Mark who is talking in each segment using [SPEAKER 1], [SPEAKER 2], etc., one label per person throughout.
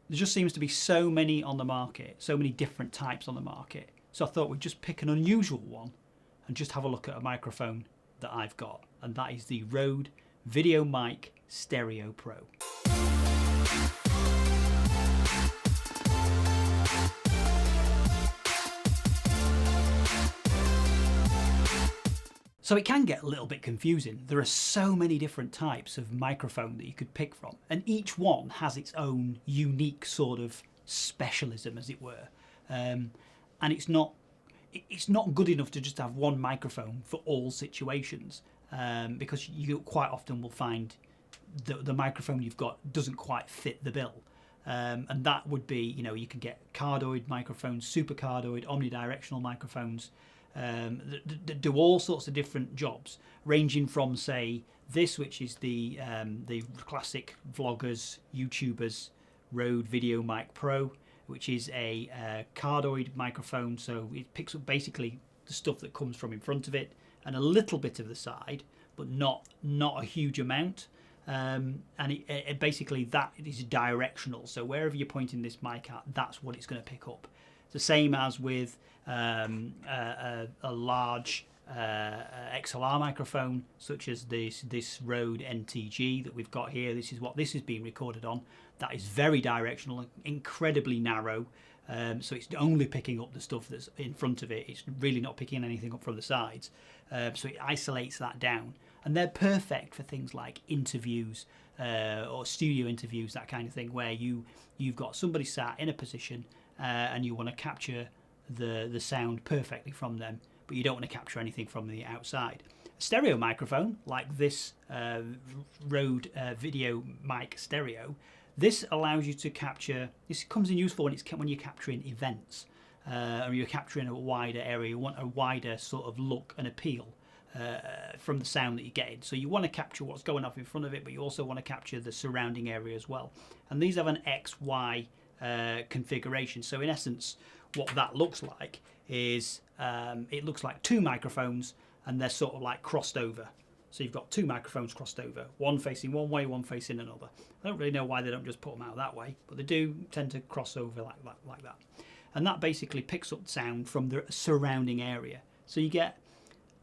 [SPEAKER 1] there just seems to be so many on the market, so many different types on the market. So I thought we'd just pick an unusual one and just have a look at a microphone that I've got, and that is the Rode Videomic Stereo Pro. So it can get a little bit confusing. There are so many different types of microphone that you could pick from, and each one has its own unique sort of specialism, as it were. And it's not good enough to just have one microphone for all situations, because you quite often will find the microphone you've got doesn't quite fit the bill. And that would be, you can get cardioid microphones, super cardioid, omnidirectional microphones, that do all sorts of different jobs, ranging from, say, this, which is the classic vloggers, YouTubers Rode Videomic Pro, which is a cardioid microphone, so it picks up basically the stuff that comes from in front of it and a little bit of the side, but not a huge amount. And it basically, that is directional, so wherever you're pointing this mic at, that's what it's going to pick up. It's the same as with a large XLR microphone, such as this Rode NTG that we've got here. This is what this is being recorded on. That is very directional, incredibly narrow, so it's only picking up the stuff that's in front of it. It's really not picking anything up from the sides, so it isolates that down. And they're perfect for things like interviews or studio interviews, that kind of thing, where you've got somebody sat in a position and you want to capture the sound perfectly from them, but you don't want to capture anything from the outside. A stereo microphone like this Rode Videomic Stereo, this allows you to capture. This comes in useful when you're capturing events, or you're capturing a wider area. You want a wider sort of look and appeal from the sound that you're getting. So you want to capture what's going off in front of it, but you also want to capture the surrounding area as well. And these have an XY configuration. So in essence, what that looks like is it looks like two microphones, and they're sort of like crossed over. So you've got two microphones crossed over, one facing one way, one facing another. I don't really know why they don't just put them out that way, but they do tend to cross over like that. And that basically picks up sound from the surrounding area. So you get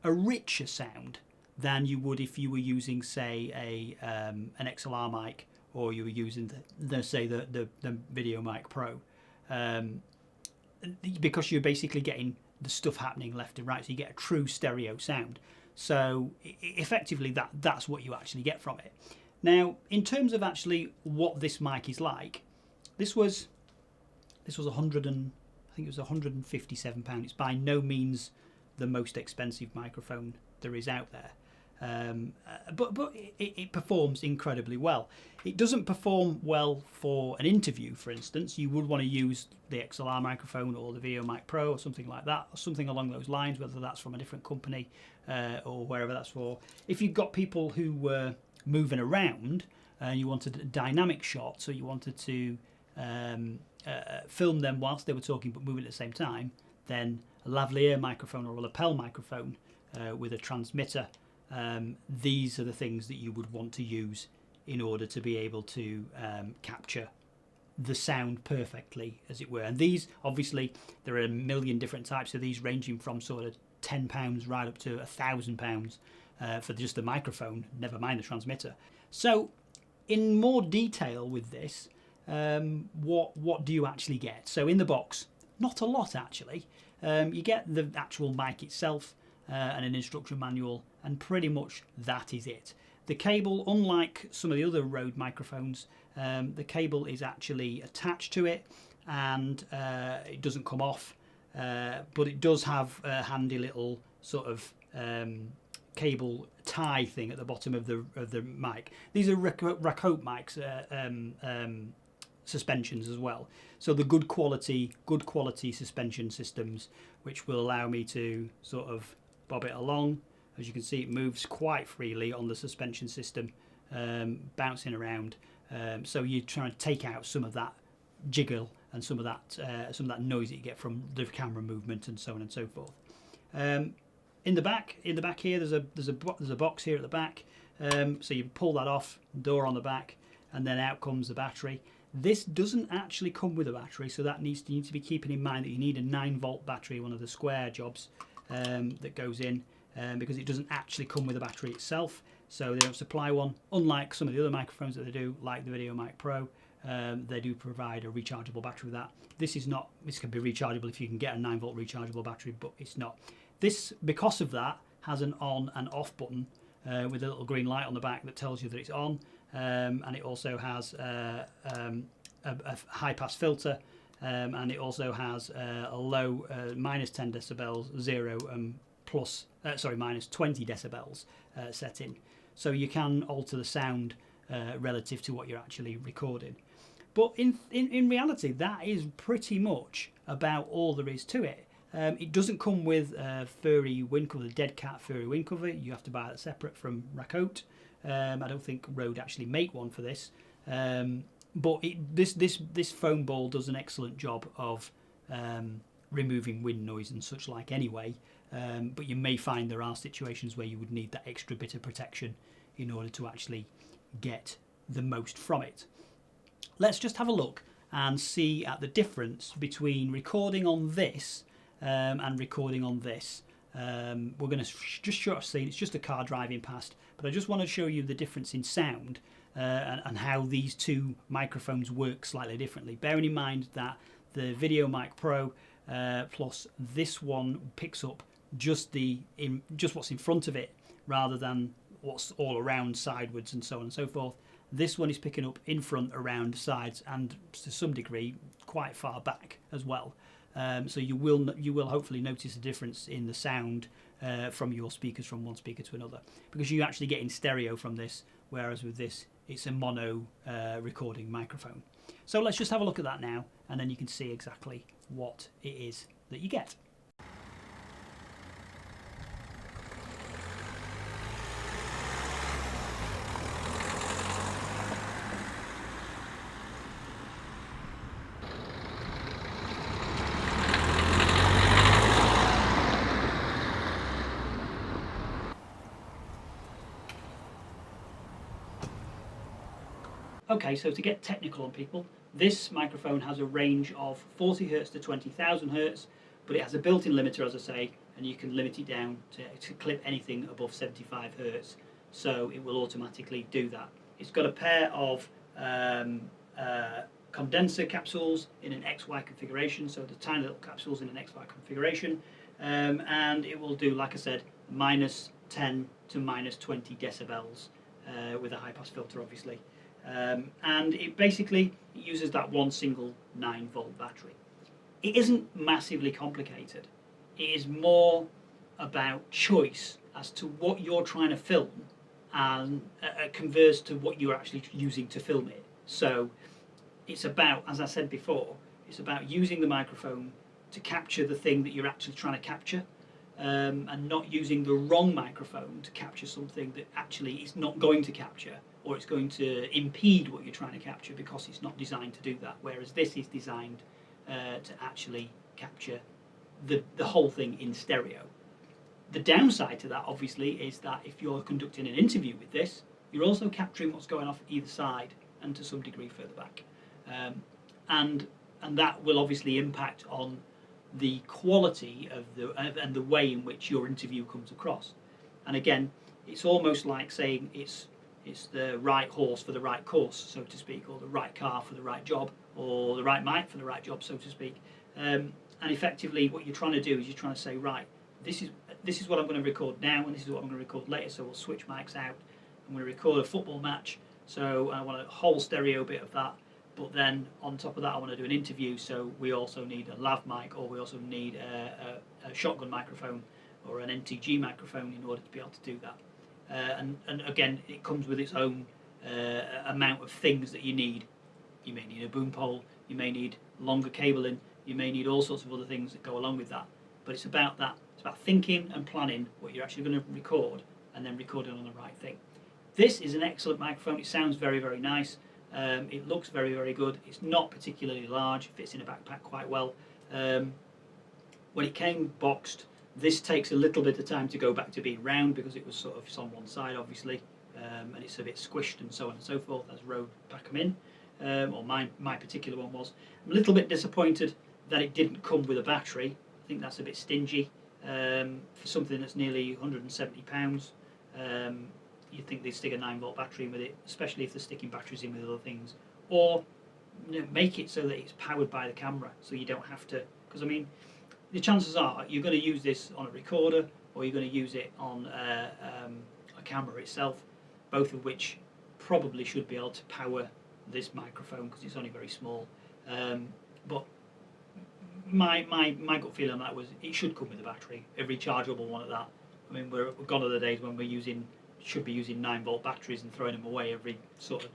[SPEAKER 1] a richer sound than you would if you were using, say, an XLR mic, or you were using the Videomic Pro, because you're basically getting the stuff happening left and right, so you get a true stereo sound. So effectively, that's what you actually get from it. Now, in terms of actually what this mic is like, this was I think it was £157. It's by no means the most expensive microphone there is out there. But it performs incredibly well. It doesn't perform well for an interview, for instance. You would want to use the XLR microphone or the Videomic Pro or something like that, or something along those lines, whether that's from a different company or wherever that's for. If you've got people who were moving around and you wanted a dynamic shot, so you wanted to film them whilst they were talking but moving at the same time, then a lavalier microphone or a lapel microphone with a transmitter, these are the things that you would want to use in order to be able to capture the sound perfectly, as it were. And these, obviously, there are a million different types of these, ranging from sort of £10 right up to £1,000 for just the microphone, never mind the transmitter. So in more detail with this, what do you actually get? So in the box, not a lot actually. You get the actual mic itself and an instruction manual, and pretty much that is it. The cable, unlike some of the other Rode microphones, the cable is actually attached to it, and it doesn't come off, but it does have a handy little sort of cable tie thing at the bottom of the mic. These are Rode mics, suspensions as well. So the good quality suspension systems, which will allow me to sort of bob it along. As you can see, it moves quite freely on the suspension system, bouncing around. So you're trying to take out some of that jiggle and some of that noise that you get from the camera movement and so on and so forth. In the back here, there's a box here at the back. So you pull that off, door on the back, and then out comes the battery. This doesn't actually come with a battery, so that you need to be keeping in mind that you need a 9-volt battery, one of the square jobs that goes in, because it doesn't actually come with a battery itself. So they don't supply one, unlike some of the other microphones that they do, like the Videomic Pro. They do provide a rechargeable battery with that. This is not. This can be rechargeable if you can get a 9-volt rechargeable battery, but it's not. This, because of that, has an on and off button with a little green light on the back that tells you that it's on, and it also has a high pass filter, and it also has a low minus 10 decibels, 0 plus minus 20 decibels setting, so you can alter the sound relative to what you're actually recording. But in reality, that is pretty much about all there is to it. It doesn't come with a furry wind cover, the dead cat furry wind cover. You have to buy that separate from Rode. I don't think Rode actually make one for this. But this foam ball does an excellent job of removing wind noise and such like anyway. But you may find there are situations where you would need that extra bit of protection in order to actually get the most from it. Let's just have a look and see at the difference between recording on this and recording on this. We're going to just show a scene. It's just a car driving past, but I just want to show you the difference in sound and how these two microphones work slightly differently. Bearing in mind that the Videomic Pro plus this one picks up just what's in front of it rather than what's all around, sideways and so on and so forth. This one is picking up in front, around, sides, and to some degree quite far back as well. So you will hopefully notice a difference in the sound from your speakers from one speaker to another, because you actually get in stereo from this, whereas with this it's a mono recording microphone. So let's just have a look at that now, and then you can see exactly what it is that you get. Okay, so to get technical on people, this microphone has a range of 40 Hz to 20,000 Hz, but it has a built-in limiter, as I say, and you can limit it down to clip anything above 75 Hz, so it will automatically do that. It's got a pair of condenser capsules in an XY configuration, so the tiny little capsules in an XY configuration, and it will do, like I said, minus 10 to minus 20 decibels with a high-pass filter, obviously. And it basically uses that one single 9-volt battery. It isn't massively complicated. It is more about choice as to what you're trying to film and converse to what you're actually using to film it. So it's about, as I said before, it's about using the microphone to capture the thing that you're actually trying to capture, and not using the wrong microphone to capture something that actually it's not going to capture, or it's going to impede what you're trying to capture because it's not designed to do that, whereas this is designed to actually capture the whole thing in stereo. The downside to that, obviously, is that if you're conducting an interview with this, you're also capturing what's going off either side and to some degree further back. And that will obviously impact on the quality of and the way in which your interview comes across. And again, it's almost like saying it's the right horse for the right course, so to speak, or the right car for the right job, or the right mic for the right job, so to speak. And effectively, what you're trying to do is you're trying to say, right, this is what I'm going to record now, and this is what I'm going to record later. So we'll switch mics out. I'm going to record a football match, so I want a whole stereo bit of that. But then on top of that, I want to do an interview, so we also need a lav mic, or we also need a shotgun microphone or an NTG microphone in order to be able to do that. And again, it comes with its own amount of things that you need. You may need a boom pole, you may need longer cabling, you may need all sorts of other things that go along with that. But it's about that. It's about thinking and planning what you're actually going to record, and then recording on the right thing. This is an excellent microphone. It sounds very, very nice. It looks very, very good. It's not particularly large. It fits in a backpack quite well. When it came boxed, this takes a little bit of time to go back to being round because it was sort of on one side, obviously, and it's a bit squished and so on and so forth as Rode pack them in. or my particular one was. I'm a little bit disappointed that it didn't come with a battery. I think that's a bit stingy for something that's nearly £170. You'd think they'd stick a 9-volt battery in with it, especially if they're sticking batteries in with other things, or make it so that it's powered by the camera, so you don't have to. Because I mean, the chances are you're going to use this on a recorder, or you're going to use it on a camera itself, both of which probably should be able to power this microphone because it's only very small. But my gut feeling on that was it should come with a battery, a rechargeable one at that. I mean, we're gone are the days when should be using 9-volt batteries and throwing them away every sort of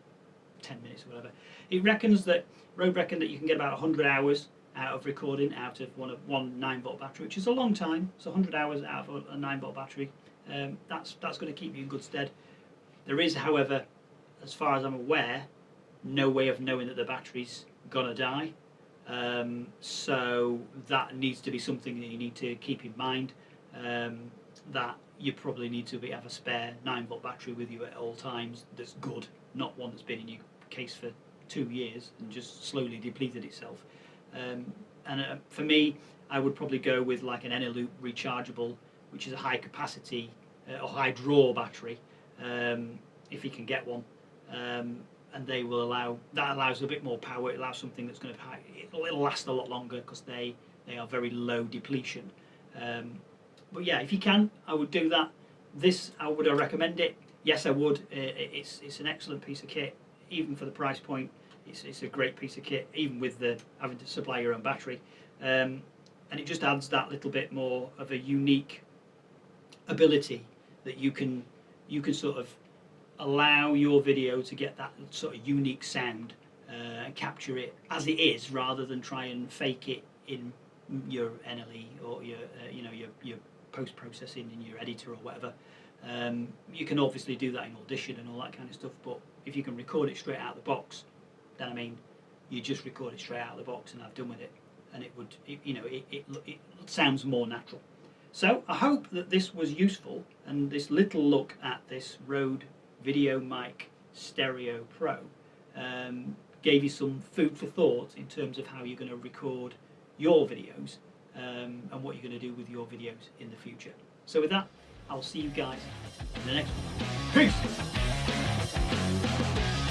[SPEAKER 1] 10 minutes or whatever. It reckons that Rode reckoned that you can get about 100 hours out of recording out of one 9-volt battery, which is a long time. So 100 hours out of a 9-volt battery, that's going to keep you in good stead. There is, however, as far as I'm aware, no way of knowing that the battery's gonna die. So that needs to be something that you need to keep in mind. That you probably need to have a spare 9-volt battery with you at all times that's good, not one that's been in your case for 2 years and just slowly depleted itself. For me, I would probably go with like an Eneloop rechargeable, which is a high capacity or high draw battery, if you can get one. And they will allows a bit more power. It allows something that's going to it'll last a lot longer because they are very low depletion. But yeah, if you can, I would do that. Would I recommend it? Yes, I would. It's an excellent piece of kit, even for the price point. It's a great piece of kit, even with having to supply your own battery, and it just adds that little bit more of a unique ability that you can sort of allow your video to get that sort of unique sound and capture it as it is, rather than try and fake it in your NLE or your post processing in your editor or whatever. You can obviously do that in Audition and all that kind of stuff, but if you can record it straight out of the box, then I mean, you just record it straight out of the box and have done with it, and it sounds more natural. So I hope that this was useful, and this little look at this Rode Videomic Stereo Pro gave you some food for thought in terms of how you're going to record your videos and what you're going to do with your videos in the future. So with that, I'll see you guys in the next one. Peace!